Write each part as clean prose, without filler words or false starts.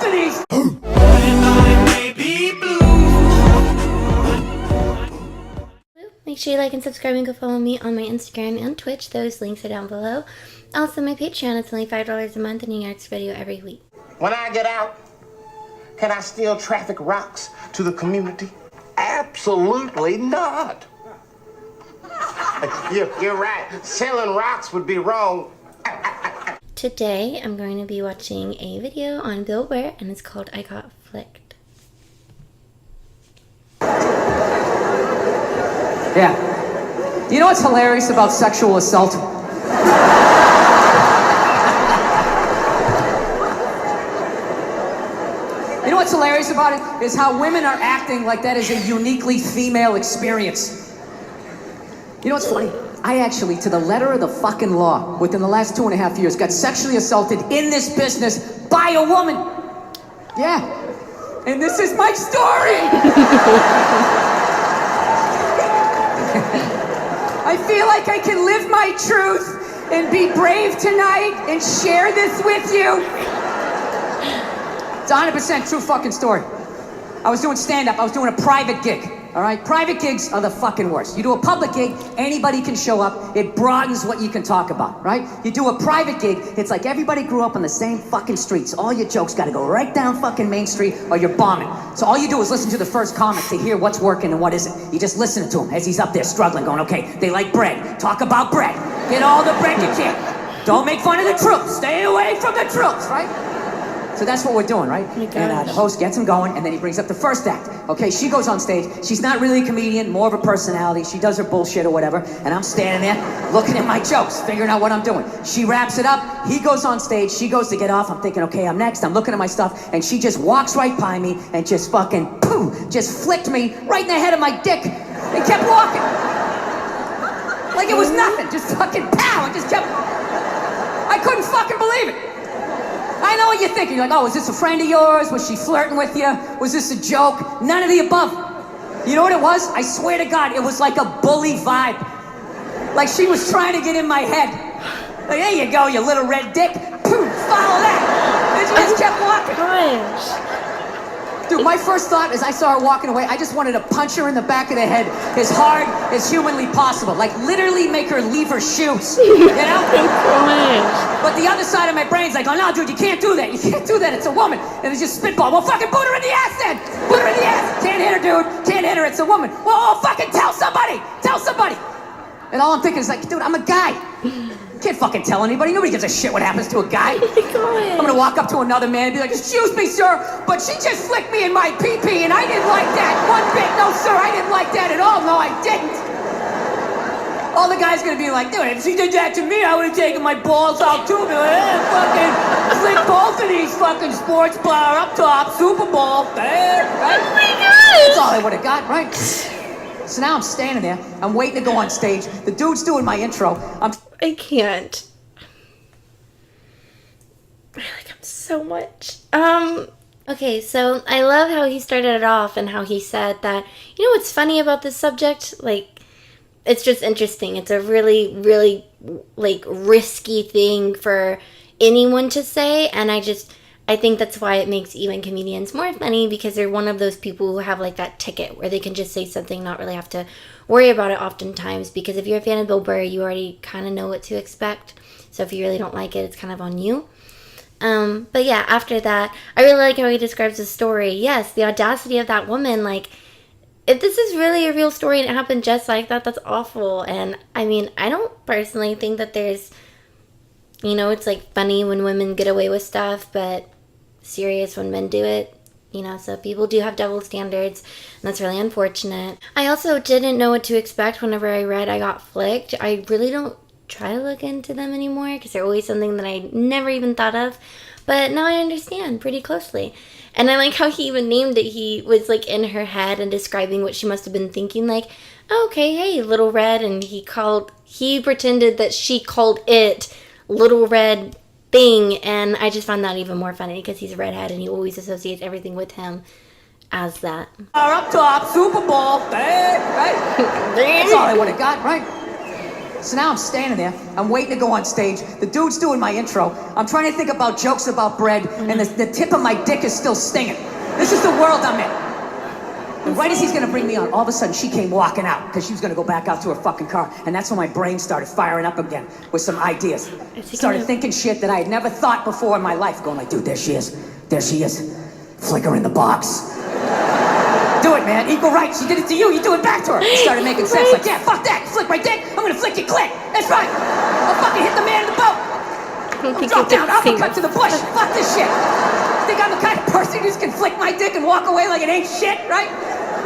of these. Make sure you like and subscribe and go follow me on my Instagram and Twitch. Those links are down below. Also, my Patreon, it's only $5 a month and a next video every week. When I get out, can I still traffic rocks to the community? Absolutely not. You're right. Selling rocks would be wrong. Today, I'm going to be watching a video on Bill Burr, and it's called I Got Flicked. Yeah. You know what's hilarious about sexual assault? You know what's hilarious about it is how women are acting like that is a uniquely female experience. You know what's funny? I actually, to the letter of the fucking law, within the last 2.5 years, got sexually assaulted in this business by a woman. Yeah. And this is my story. I feel like I can live my truth and be brave tonight and share this with you. It's 100% true fucking story. I was doing stand-up. I was doing a private gig, all right? Private gigs are the fucking worst. You do a public gig, anybody can show up. It broadens what you can talk about, right? You do a private gig, it's like everybody grew up on the same fucking streets. All your jokes gotta go right down fucking Main Street or you're bombing. So all you do is listen to the first comic to hear what's working and what isn't. You just listen to him as he's up there struggling, going, okay, they like bread. Talk about bread. Get all the bread you can. Don't make fun of the troops. Stay away from the troops, right? So that's what we're doing, right? Oh, and the host gets him going, and then he brings up the first act. Okay, she goes on stage. She's not really a comedian, more of a personality. She does her bullshit or whatever, and I'm standing there looking at my jokes, figuring out what I'm doing. She wraps it up. He goes on stage. She goes to get off. I'm thinking, okay, I'm next. I'm looking at my stuff, and she just walks right by me and just fucking, pooh, just flicked me right in the head of my dick and kept walking. Like it was nothing. Just fucking pow, and just kept... I couldn't fucking believe it. I know what you're thinking. You're like, oh, was this a friend of yours? Was she flirting with you? Was this a joke? None of the above. You know what it was? I swear to God, it was like a bully vibe. Like she was trying to get in my head. Like, there you go, you little red dick. Poof, follow that. And she just kept walking. Gosh. Dude, my first thought as I saw her walking away, I just wanted to punch her in the back of the head as hard as humanly possible. Like literally make her leave her shoes, you know? But the other side of my brain's like, oh no, dude, you can't do that. You can't do that, it's a woman. And it's just spitball. Well, fucking boot her in the ass then. Boot her in the ass. Can't hit her, dude. Can't hit her, it's a woman. Well, fucking tell somebody. Tell somebody. And all I'm thinking is like, dude, I'm a guy. Can't fucking tell anybody. Nobody gives a shit what happens to a guy. Oh my God. I'm gonna walk up to another man and be like, excuse me, sir, but she just flicked me in my pee-pee and I didn't like that one bit. No, sir, I didn't like that at all. No, I didn't. All the guy's gonna be like, dude, if she did that to me, I would've taken my balls out too. Be like, fucking flick both of these fucking sports bar up top, Super Bowl. Right? Oh my God. That's all I would've got, right? So now I'm standing there, I'm waiting to go on stage. The dude's doing my intro. I can't. I like him so much. Okay, so I love how he started it off and how he said that, you know what's funny about this subject? Like, it's just interesting. It's a really, really, like, risky thing for anyone to say, and I think that's why it makes even comedians more funny, because they're one of those people who have like that ticket where they can just say something, not really have to worry about it oftentimes, because if you're a fan of Bill Burr, you already kind of know what to expect. So if you really don't like it, it's kind of on you. But yeah, after that, I really like how he describes the story. Yes, the audacity of that woman, like, if this is really a real story and it happened just like that, that's awful. And I mean, I don't personally think that there's, you know, it's like funny when women get away with stuff, but serious when men do it, you know, so people do have double standards, and that's really unfortunate. I also didn't know what to expect whenever I read I Got Flicked. I really don't try to look into them anymore because they're always something that I never even thought of, but now I understand pretty closely. And I like how he even named it. He was like in her head and describing what she must have been thinking, like, oh, okay, hey, Little Red, and he pretended that she called it Little Red thing, and I just found that even more funny because he's a redhead and he always associates everything with him as that. Up top, Super Bowl, right? That's all I would have got, right? So now I'm standing there, I'm waiting to go on stage, the dude's doing my intro, I'm trying to think about jokes about bread, and the tip of my dick is still stinging. This is the world I'm in. And right as he's gonna bring me on, all of a sudden she came walking out, because she was gonna go back out to her fucking car, and that's when my brain started firing up again with some ideas. Started thinking shit that I had never thought before in my life, going like, dude, there she is, flick her in the box. Do it, man. Equal rights. She did it to you. You do it back to her. It started making sense. Like, yeah, fuck that. You flick my dick. I'm gonna flick your clit. That's right. I'll fucking hit the man in the boat. I'll drop down. Uppercut to the bush. Fuck this shit. Think I'm the kind of person who just can flick my dick and walk away like it ain't shit, right?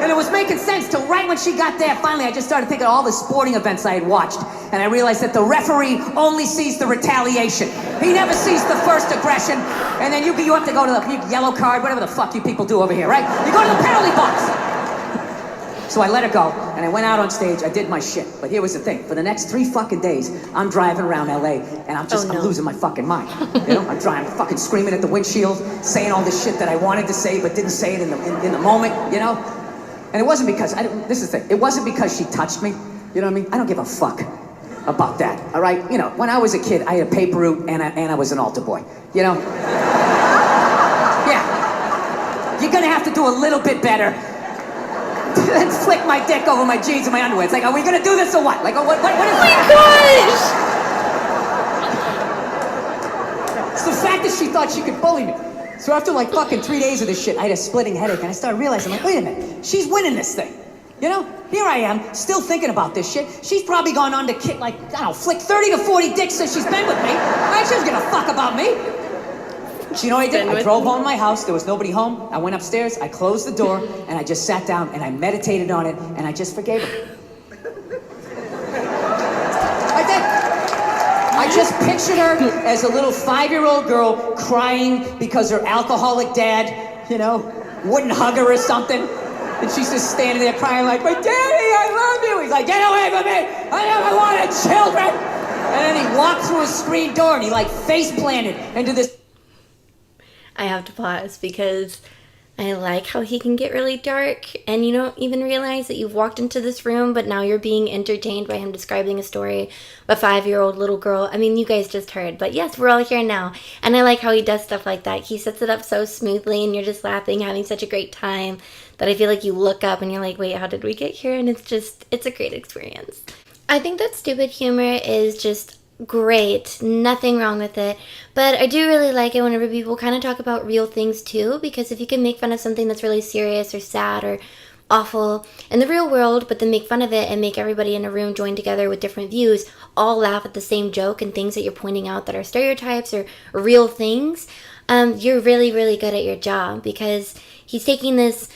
And it was making sense till right when she got there. Finally, I just started thinking of all the sporting events I had watched. And I realized that the referee only sees the retaliation. He never sees the first aggression. And then you have to go to the yellow card, whatever the fuck you people do over here, right? You go to the penalty box. So I let her go, and I went out on stage, I did my shit. But here was the thing, for the next 3 fucking days, I'm driving around LA, and I'm losing my fucking mind. You know, I'm driving, fucking screaming at the windshield, saying all this shit that I wanted to say, but didn't say it in the moment, you know? And it wasn't because, this is the thing, it wasn't because she touched me, you know what I mean? I don't give a fuck about that, all right? You know, when I was a kid, I had a paper route, and I was an altar boy, you know? Yeah. You're gonna have to do a little bit better than flick my dick over my jeans and my underwear. It's like, are we gonna do this or what? Like, what is Gosh! It's the fact that she thought she could bully me. So after like fucking 3 days of this shit, I had a splitting headache, and I started realizing, like, wait a minute, she's winning this thing. You know? Here I am, still thinking about this shit. She's probably gone on to kick, like, I don't know, flick 30 to 40 dicks since she's been with me. Right? She doesn't give a fuck about me. So you know what I did? I drove home to my house, there was nobody home. I went upstairs, I closed the door, and I just sat down and I meditated on it, and I just forgave her. I did. I just pictured her as a little 5-year-old girl crying because her alcoholic dad, you know, wouldn't hug her or something. And she's just standing there crying like, my daddy, I love you. He's like, get away from me. I never wanted children. And then he walked through a screen door and he like face planted into this. I have to pause because I like how he can get really dark and you don't even realize that you've walked into this room, but now you're being entertained by him describing a story of a 5-year-old little girl. I mean, you guys just heard, but yes, we're all here now. And I like how he does stuff like that. He sets it up so smoothly and you're just laughing, having such a great time that I feel like you look up and you're like, wait, how did we get here? And it's a great experience. I think that stupid humor is just great, nothing wrong with it, but I do really like it whenever people kind of talk about real things too, because if you can make fun of something that's really serious or sad or awful in the real world, but then make fun of it and make everybody in a room join together with different views all laugh at the same joke and things that you're pointing out that are stereotypes or real things, you're really, really good at your job, because he's taking this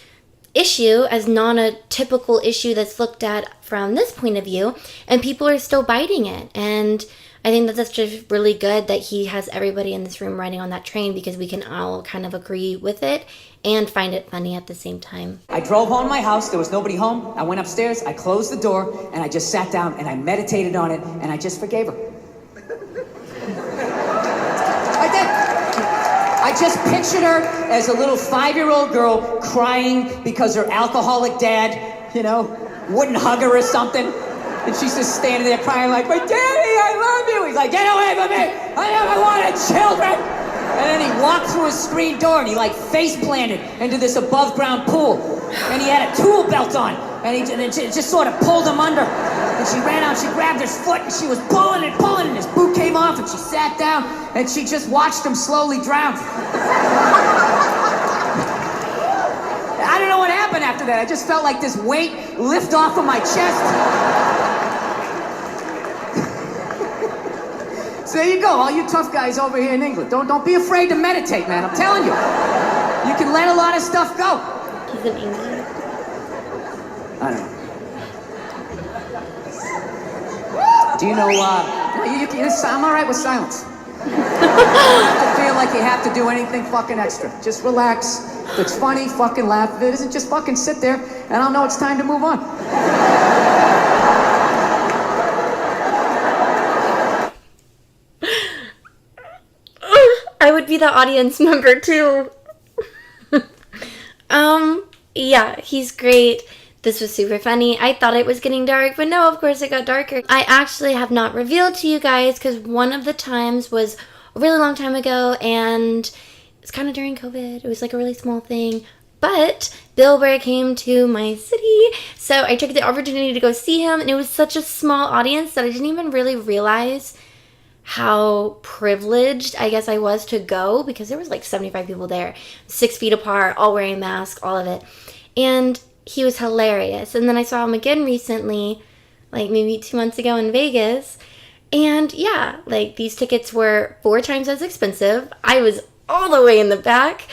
issue as not a typical issue that's looked at from this point of view, and people are still biting it. And I think that that's just really good that he has everybody in this room riding on that train, because we can all kind of agree with it and find it funny at the same time. I drove home to my house, there was nobody home. I went upstairs, I closed the door, and I just sat down and I meditated on it, and I just forgave her. I did. I just pictured her as a little 5-year-old girl crying because her alcoholic dad, you know, wouldn't hug her or something. And she's just standing there crying like, my daddy, I love you. He's like, get away from me. I never wanted children. And then he walked through a screen door and he like face planted into this above ground pool. And he had a tool belt on. And it just sort of pulled him under. And she ran out, she grabbed his foot and she was pulling and his boot came off and she sat down and she just watched him slowly drown. I don't know what happened after that. I just felt like this weight lift off of my chest. So there you go, all you tough guys over here in England. Don't be afraid to meditate, man. I'm telling you. You can let a lot of stuff go. He's in England. I don't know. Do you know, I'm all right with silence. You don't have to feel like you have to do anything fucking extra. Just relax. If it's funny, fucking laugh. If it isn't, just fucking sit there, and I'll know it's time to move on. I would be the audience member too. Yeah, he's great. This was super funny. I thought it was getting dark, but no, of course it got darker. I actually have not revealed to you guys because one of the times was a really long time ago and it's kind of during COVID. It was like a really small thing. But Bill Burr came to my city, so I took the opportunity to go see him, and it was such a small audience that I didn't even really realize how privileged I guess I was to go, because there was like 75 people there, 6 feet apart, all wearing masks, all of it. And he was hilarious. And then I saw him again recently, like maybe 2 months ago in Vegas. And yeah, like these tickets were 4 times as expensive. I was all the way in the back.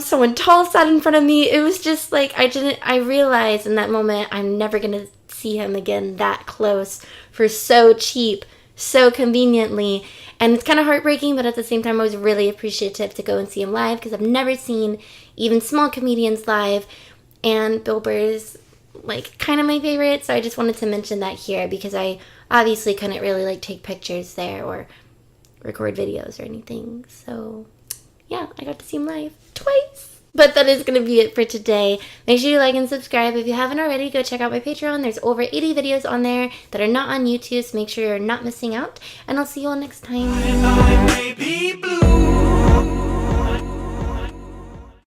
Someone tall sat in front of me. It was just like, I realized in that moment, I'm never going to see him again that close for so cheap, so conveniently. And it's kind of heartbreaking, but at the same time, I was really appreciative to go and see him live because I've never seen even small comedians live. And Bill Burr is like kind of my favorite. So I just wanted to mention that here because I obviously couldn't really like take pictures there or record videos or anything. So yeah, I got to see him live twice. But that is going to be it for today. Make sure you like and subscribe. If you haven't already, go check out my Patreon. There's over 80 videos on there that are not on YouTube, so make sure you're not missing out. And I'll see you all next time.